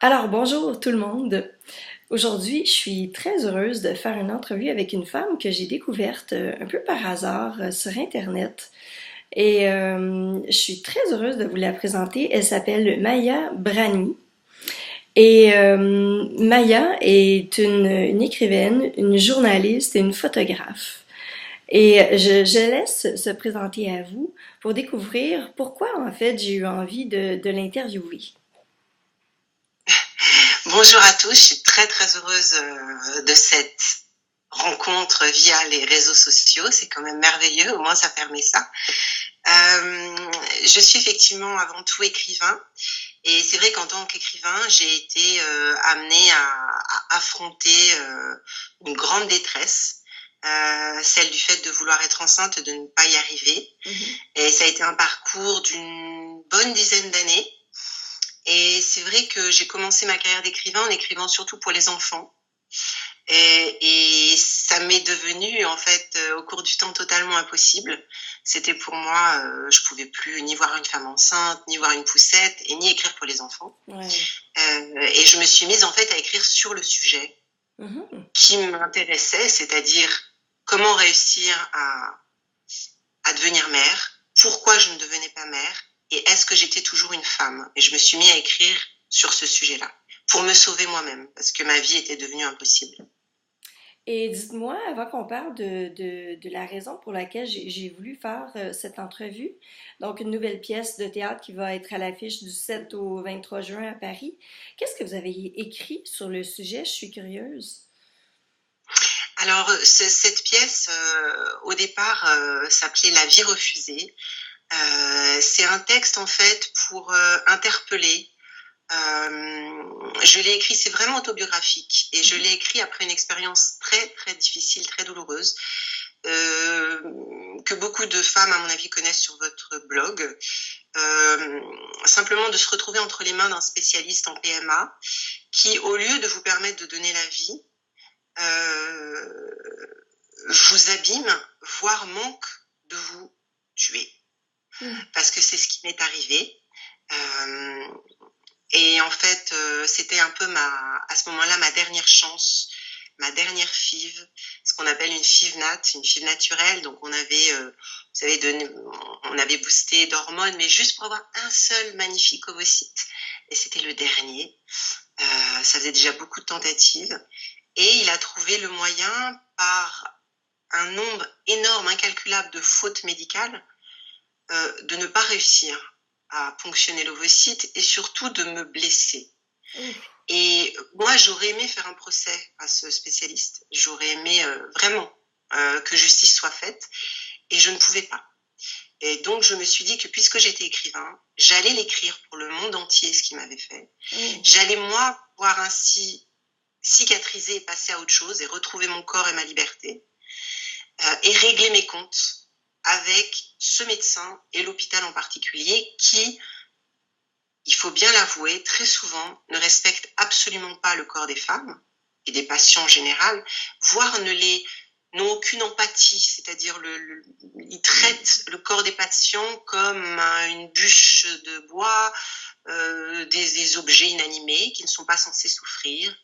Alors, bonjour tout le monde. Aujourd'hui, je suis très heureuse de faire une entrevue avec une femme que j'ai découverte un peu par hasard sur Internet. Je suis très heureuse de vous la présenter. Elle s'appelle Maya Brani. Maya est une écrivaine, une journaliste et une photographe. Je laisse se présenter à vous pour découvrir pourquoi en fait j'ai eu envie de l'interviewer. Bonjour à tous, je suis très très heureuse de cette rencontre via les réseaux sociaux, c'est quand même merveilleux, au moins ça permet ça. Je suis effectivement avant tout écrivain et c'est vrai qu'en tant qu'écrivain, j'ai été amenée à affronter une grande détresse, celle du fait de vouloir être enceinte et de ne pas y arriver. Mhm. Et ça a été un parcours d'une bonne dizaine d'années. Et c'est vrai que j'ai commencé ma carrière d'écrivain en écrivant surtout pour les enfants. Et ça m'est devenu, en fait, au cours du temps, totalement impossible. C'était pour moi, je pouvais plus ni voir une femme enceinte, ni voir une poussette, et ni écrire pour les enfants. Ouais. Et je me suis mise, en fait, à écrire sur le sujet Mhm. qui m'intéressait, c'est-à-dire comment réussir à devenir mère, pourquoi je ne devenais pas mère, et est-ce que j'étais toujours une femme. Et je me suis mis à écrire sur ce sujet-là, pour me sauver moi-même, parce que ma vie était devenue impossible. Et dites-moi, avant qu'on parle de la raison pour laquelle j'ai voulu faire cette entrevue, donc une nouvelle pièce de théâtre qui va être à l'affiche du 7 au 23 juin à Paris, qu'est-ce que vous avez écrit sur le sujet? Je suis curieuse. Alors, cette pièce, au départ, s'appelait La vie refusée. C'est un texte, en fait, pour interpeller. Je l'ai écrit, c'est vraiment autobiographique, et je Mhm. l'ai écrit après une expérience très, très difficile, très douloureuse, euh, que beaucoup de femmes, à mon avis, connaissent sur votre blog. Euh, Simplement de se retrouver entre les mains d'un spécialiste en PMA qui, au lieu de vous permettre de donner la vie, euh, vous abîme, voire manque de vous tuer. Hmm. Parce que c'est ce qui m'est arrivé. Euh, et en fait, c'était un peu à ce moment-là, ma dernière chance, ma dernière FIV, ce qu'on appelle une FIV nat, une FIV naturelle. Donc on avait, vous savez, on avait boosté d'hormones, mais juste pour avoir un seul magnifique ovocyte. Et c'était le dernier. Ça faisait déjà beaucoup de tentatives. Et il a trouvé le moyen, par un nombre énorme, incalculable de fautes médicales, de ne pas réussir à ponctionner l'ovocyte et surtout de me blesser. Ouf. Et moi, j'aurais aimé faire un procès à ce spécialiste. J'aurais aimé vraiment que justice soit faite et je ne pouvais pas. Et donc, je me suis dit que puisque j'étais écrivain, j'allais l'écrire pour le monde entier, ce qu'il m'avait fait. Oh. J'allais, moi, pouvoir ainsi cicatriser et passer à autre chose et retrouver mon corps et ma liberté et régler mes comptes avec ce médecin et l'hôpital en particulier qui, il faut bien l'avouer, très souvent ne respecte absolument pas le corps des femmes et des patients en général, voire n'ont aucune empathie, c'est-à-dire ils traitent le corps des patients comme une bûche de bois, des objets inanimés qui ne sont pas censés souffrir,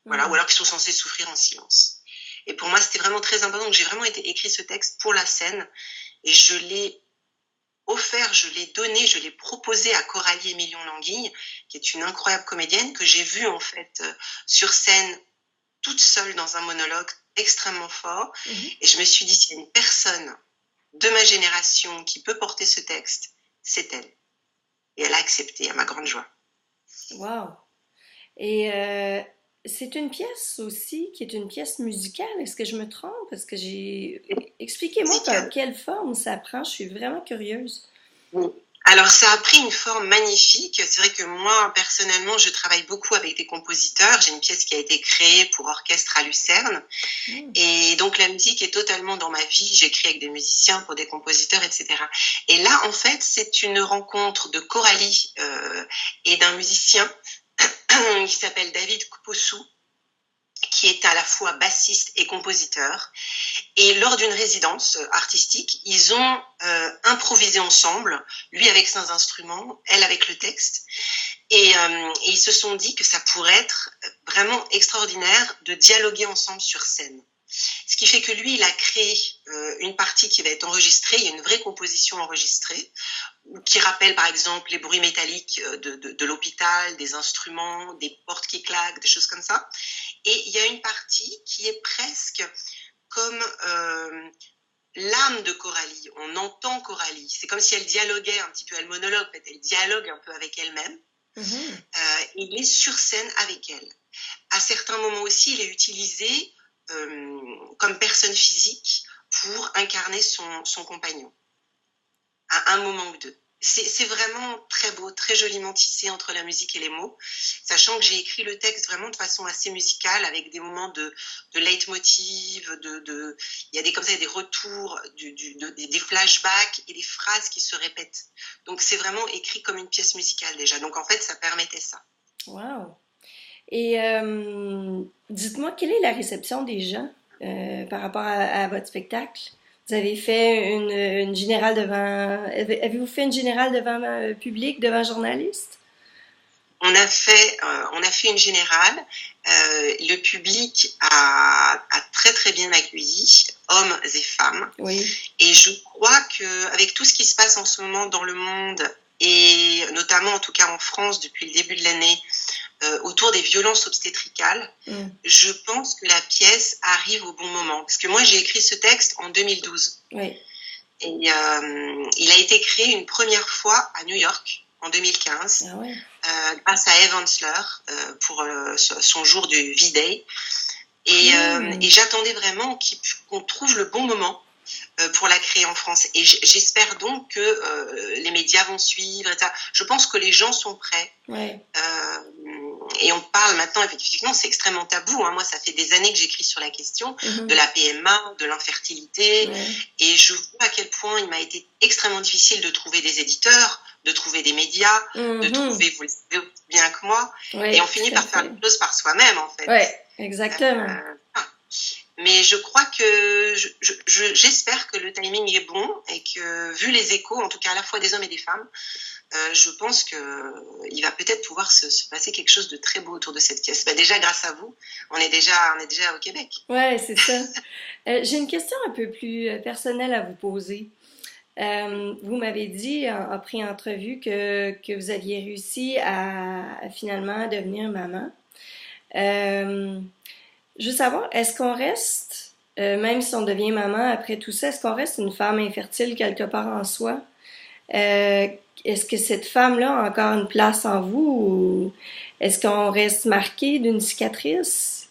voilà, ou Hmm. alors qui sont censés souffrir en silence. Et pour moi, c'était vraiment très important. Donc, j'ai vraiment écrit ce texte pour la scène et je l'ai offert, je l'ai donné, je l'ai proposé à Coralie Émilion-Languille, qui est une incroyable comédienne que j'ai vue en fait sur scène toute seule dans un monologue extrêmement fort. Mhm. Et je me suis dit, s'il y a une personne de ma génération qui peut porter ce texte, c'est elle. Et elle a accepté, à ma grande joie. Wow. Et c'est une pièce aussi qui est une pièce musicale. Est-ce que je me trompe? Est-ce que j'ai... Expliquez-moi comme Musicale. quelle forme ça prend. Je suis vraiment curieuse. Oui. Alors, ça a pris une forme magnifique. C'est vrai que moi, personnellement, je travaille beaucoup avec des compositeurs. J'ai une pièce qui a été créée pour orchestre à Lucerne. Hmm. Et donc, la musique est totalement dans ma vie. J'écris avec des musiciens, pour des compositeurs, etc. Et là, en fait, c'est une rencontre de Coralie et d'un musicien qui s'appelle David Possou, qui est à la fois bassiste et compositeur. Et lors d'une résidence artistique, ils ont improvisé ensemble, lui avec ses instruments, elle avec le texte. Et ils se sont dit que ça pourrait être vraiment extraordinaire de dialoguer ensemble sur scène. Ce qui fait que lui, il a créé une partie qui va être enregistrée, il y a une vraie composition enregistrée, qui rappelle par exemple les bruits métalliques de l'hôpital, des instruments, des portes qui claquent, des choses comme ça. Et il y a une partie qui est presque comme l'âme de Coralie. On entend Coralie. C'est comme si elle dialoguait un petit peu, elle monologue, elle dialogue un peu avec elle-même. Il est sur scène avec elle. À certains moments aussi, il est utilisé comme personne physique pour incarner son compagnon, à un moment ou deux. C'est vraiment très beau, très joliment tissé entre la musique et les mots, sachant que j'ai écrit le texte vraiment de façon assez musicale, avec des moments de leitmotiv, il y a comme ça des retours, des flashbacks et des phrases qui se répètent. Donc c'est vraiment écrit comme une pièce musicale déjà. Donc en fait, ça permettait ça. Wow! Et dites-moi, quelle est la réception des gens par rapport à votre spectacle? Vous avez fait une générale devant... Avez-vous fait une générale devant public, devant journalistes? On a fait une générale. Le public a très très bien accueilli, hommes et femmes. Oui. Et je crois qu'avec tout ce qui se passe en ce moment dans le monde, et notamment en tout cas en France depuis le début de l'année, autour des violences obstétricales, je pense que la pièce arrive au bon moment. Parce que moi, j'ai écrit ce texte en 2012. Oui. Et il a été créé une première fois à New York en 2015, Ah ouais. grâce à Eve Ensler pour son jour du V-Day. Et j'attendais vraiment qu'on trouve le bon moment pour la créer en France. Et j'espère donc que les médias vont suivre. Etc. Je pense que les gens sont prêts. Ouais. Et on parle maintenant, effectivement, c'est extrêmement tabou. Hein. Moi, ça fait des années que j'écris sur la question de la PMA, de l'infertilité. Ouais. Et je vois à quel point il m'a été extrêmement difficile de trouver des éditeurs, de trouver des médias, de trouver, vous le savez bien que moi. Et on finit par faire les choses par soi-même, en fait. Oui, exactement. Mais je crois que j'espère que le timing est bon et que, vu les échos, en tout cas à la fois des hommes et des femmes, je pense qu'il va peut-être pouvoir se passer quelque chose de très beau autour de cette pièce. Bah déjà, grâce à vous, on est déjà au Québec. Ouais, c'est ça. J'ai une question un peu plus personnelle à vous poser. Vous m'avez dit en pré-entrevue que vous aviez réussi à finalement devenir maman. Je veux savoir, est-ce qu'on reste, même si on devient maman après tout ça, est-ce qu'on reste une femme infertile quelque part en soi? Est-ce que cette femme-là a encore une place en vous ou est-ce qu'on reste marqué d'une cicatrice?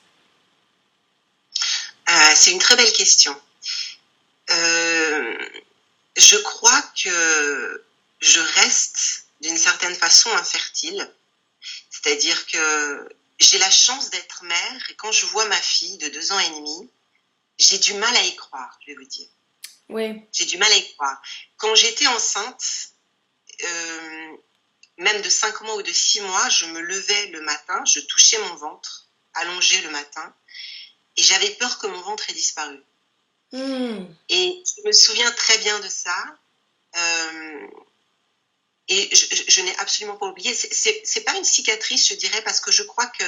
C'est une très belle question. Je crois que je reste d'une certaine façon infertile. C'est-à-dire que j'ai la chance d'être mère et quand je vois ma fille de 2 ans et demi, j'ai du mal à y croire, je vais vous dire. Oui. J'ai du mal à y croire. Quand j'étais enceinte, même de 5 mois ou de 6 mois, je me levais le matin, je touchais mon ventre, allongé le matin, et j'avais peur que mon ventre ait disparu. Et je me souviens très bien de ça. Et je n'ai absolument pas oublié. C'est pas une cicatrice, je dirais, parce que je crois que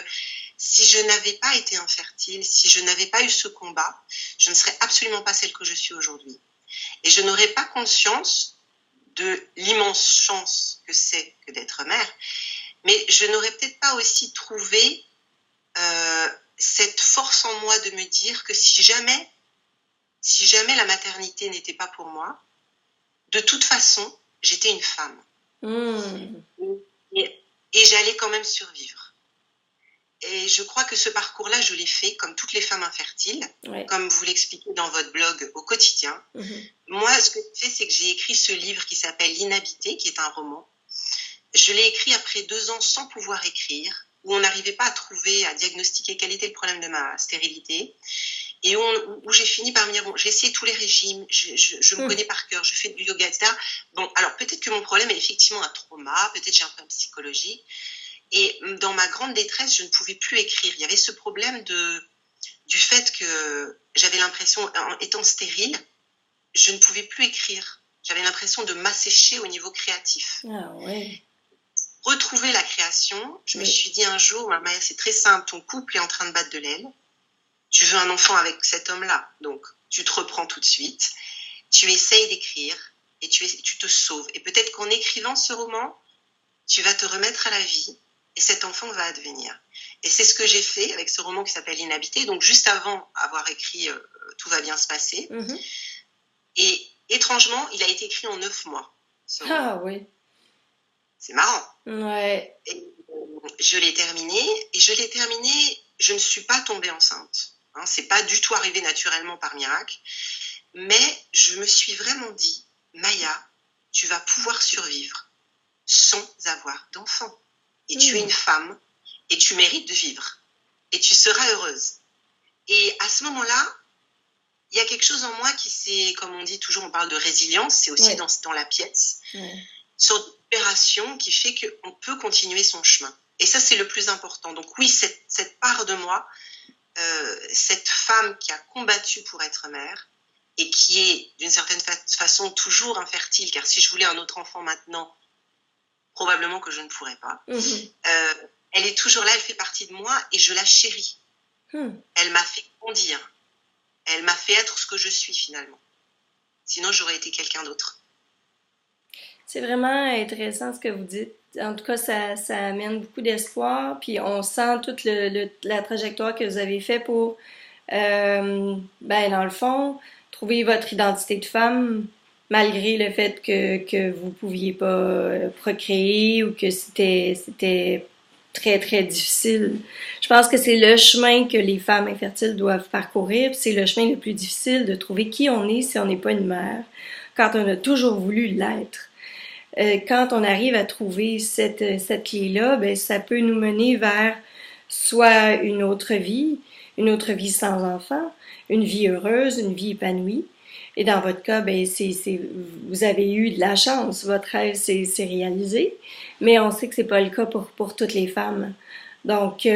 si je n'avais pas été infertile, si je n'avais pas eu ce combat, je ne serais absolument pas celle que je suis aujourd'hui. Et je n'aurais pas conscience de l'immense chance que c'est que d'être mère, mais je n'aurais peut-être pas aussi trouvé cette force en moi de me dire que si jamais la maternité n'était pas pour moi, de toute façon, j'étais une femme. Et j'allais quand même survivre. Et je crois que ce parcours-là, je l'ai fait comme toutes les femmes infertiles, comme vous l'expliquez dans votre blog au quotidien. Moi, ce que j'ai fait, c'est que j'ai écrit ce livre qui s'appelle L'inhabité, qui est un roman. Je l'ai écrit après 2 ans sans pouvoir écrire, où on n'arrivait pas à diagnostiquer quel était le problème de ma stérilité. Et où j'ai fini par me dire, bon, j'ai essayé tous les régimes, je me connais par cœur, je fais du yoga, etc. Bon, alors peut-être que mon problème est effectivement un trauma, peut-être j'ai un problème psychologique. Et dans ma grande détresse, je ne pouvais plus écrire. Il y avait ce problème du fait que j'avais l'impression, en étant stérile, je ne pouvais plus écrire. J'avais l'impression de m'assécher au niveau créatif. Ah ouais. Le retrouver la création, je me Oui. suis dit un jour, ma mère, c'est très simple, ton couple est en train de battre de l'aile, tu veux un enfant avec cet homme-là, donc tu te reprends tout de suite, tu essayes d'écrire et tu te sauves. Et peut-être qu'en écrivant ce roman, tu vas te remettre à la vie et cet enfant va advenir. Et c'est ce que j'ai fait avec ce roman qui s'appelle Inhabité. Donc juste avant avoir écrit Tout va bien se passer. Mhm. Et étrangement, il a été écrit en 9 mois, ce roman. Ah oui. C'est marrant. Ouais. Et je l'ai terminé. Et je l'ai terminé, je ne suis pas tombée enceinte. Hein, c'est pas du tout arrivé naturellement par miracle. Mais je me suis vraiment dit, Maya, tu vas pouvoir survivre sans avoir d'enfant. Et tu es une femme et tu mérites de vivre. Et tu seras heureuse. Et à ce moment-là, il y a quelque chose en moi qui s'est, comme on dit toujours, on parle de résilience, c'est aussi Ouais. dans la pièce, Ouais. une sorte d'opération qui fait qu'on peut continuer son chemin. Et ça, c'est le plus important. Donc oui, cette part de moi, cette femme qui a combattu pour être mère et qui est d'une certaine façon toujours infertile, car si je voulais un autre enfant maintenant, probablement que je ne pourrais pas. Mhm. Elle est toujours là, elle fait partie de moi et je la chéris. Elle m'a fait grandir. Elle m'a fait être ce que je suis finalement. Sinon, j'aurais été quelqu'un d'autre. C'est vraiment intéressant ce que vous dites. En tout cas, ça amène beaucoup d'espoir. Puis on sent toute la trajectoire que vous avez fait pour, ben, dans le fond, trouver votre identité de femme malgré le fait que vous pouviez pas procréer ou que c'était très, très difficile. Je pense que c'est le chemin que les femmes infertiles doivent parcourir. C'est le chemin le plus difficile de trouver qui on est si on n'est pas une mère, quand on a toujours voulu l'être. Quand on arrive à trouver cette clé-là, ben, ça peut nous mener vers soit une autre vie sans enfant, une vie heureuse, une vie épanouie. Et dans votre cas, ben, vous avez eu de la chance, votre rêve s'est réalisé, mais on sait que c'est pas le cas pour toutes les femmes. Donc,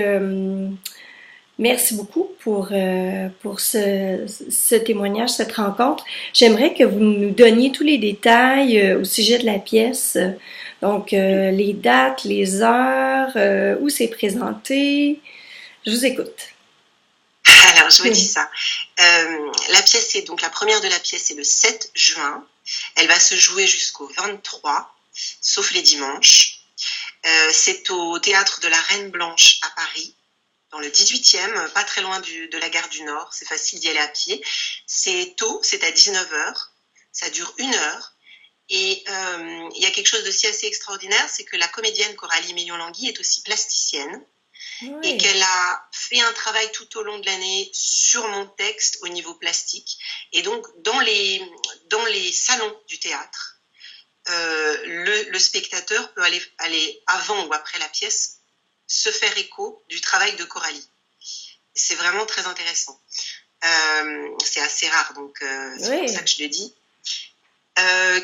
merci beaucoup pour ce témoignage, cette rencontre. J'aimerais que vous nous donniez tous les détails au sujet de la pièce. Donc, les dates, les heures, où c'est présenté. Je vous écoute. Alors, je vous dis ça. La pièce, c'est donc la première de la pièce, c'est le 7 juin. Elle va se jouer jusqu'au 23, sauf les dimanches. C'est au théâtre de la Reine Blanche à Paris, dans le 18e, pas très loin de la gare du Nord. C'est facile d'y aller à pied. C'est tôt, c'est à 19h. Ça dure 1 heure. Et il y a quelque chose de si assez extraordinaire, c'est que la comédienne Coralie Meillon-Langui est aussi plasticienne. Oui. Et qu'elle a fait un travail tout au long de l'année sur mon texte au niveau plastique. Et donc, dans les salons du théâtre, le spectateur peut aller avant ou après la pièce se faire écho du travail de Coralie. C'est vraiment très intéressant. C'est assez rare, donc c'est pour ça que je le dis.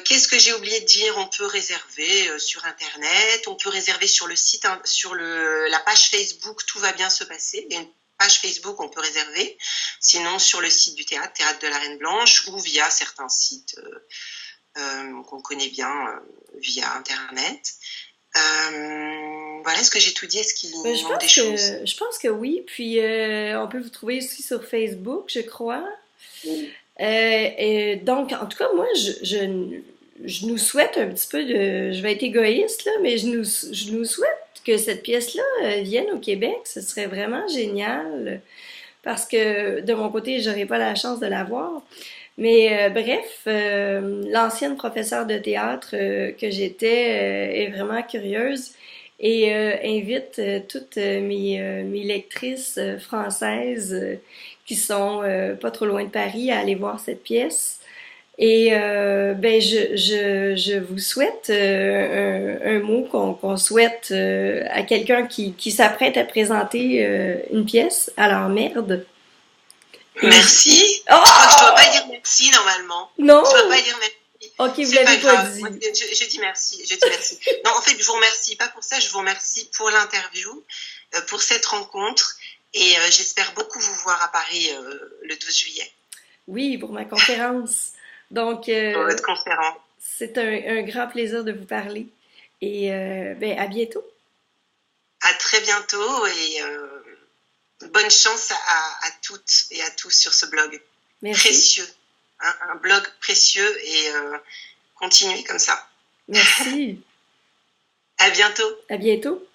Qu'est-ce que j'ai oublié de dire? On peut réserver sur Internet, on peut réserver sur le site, sur la page Facebook Tout va bien se passer. Il y a une page Facebook, on peut réserver. Sinon, sur le site du théâtre, Théâtre de la Reine Blanche, ou via certains sites qu'on connaît bien via Internet. Voilà, est-ce que j'ai tout dit? Est-ce qu'il manque des choses? Je pense que oui. Puis, on peut vous trouver aussi sur Facebook, je crois. Oui. Donc, en tout cas, moi, je nous souhaite un petit peu de... Je vais être égoïste, là, mais je nous souhaite que cette pièce-là vienne au Québec. Ce serait vraiment génial. Parce que, de mon côté, j'aurais pas la chance de la voir. Mais bref, l'ancienne professeure de théâtre que j'étais est vraiment curieuse et invite toutes mes lectrices françaises qui sont pas trop loin de Paris à aller voir cette pièce. Et ben je vous souhaite un mot qu'on souhaite à quelqu'un qui s'apprête à présenter une pièce. Alors merde. Merci. Oh, je crois que je dois pas dire merci normalement. Non. Je dois pas dire merci. Ok, vous l'avez pas dit. Je dis merci. Je dis merci. Non, en fait, je vous remercie pas pour ça. Je vous remercie pour l'interview, pour cette rencontre, et j'espère beaucoup vous voir à Paris le 12 juillet. Oui, pour ma conférence. Donc, pour votre conférence. C'est un grand plaisir de vous parler. Et ben, à bientôt. À très bientôt et bonne chance à toutes et à tous sur ce blog Merci. précieux, hein, un blog précieux et continuez comme ça. Merci. À bientôt. À bientôt.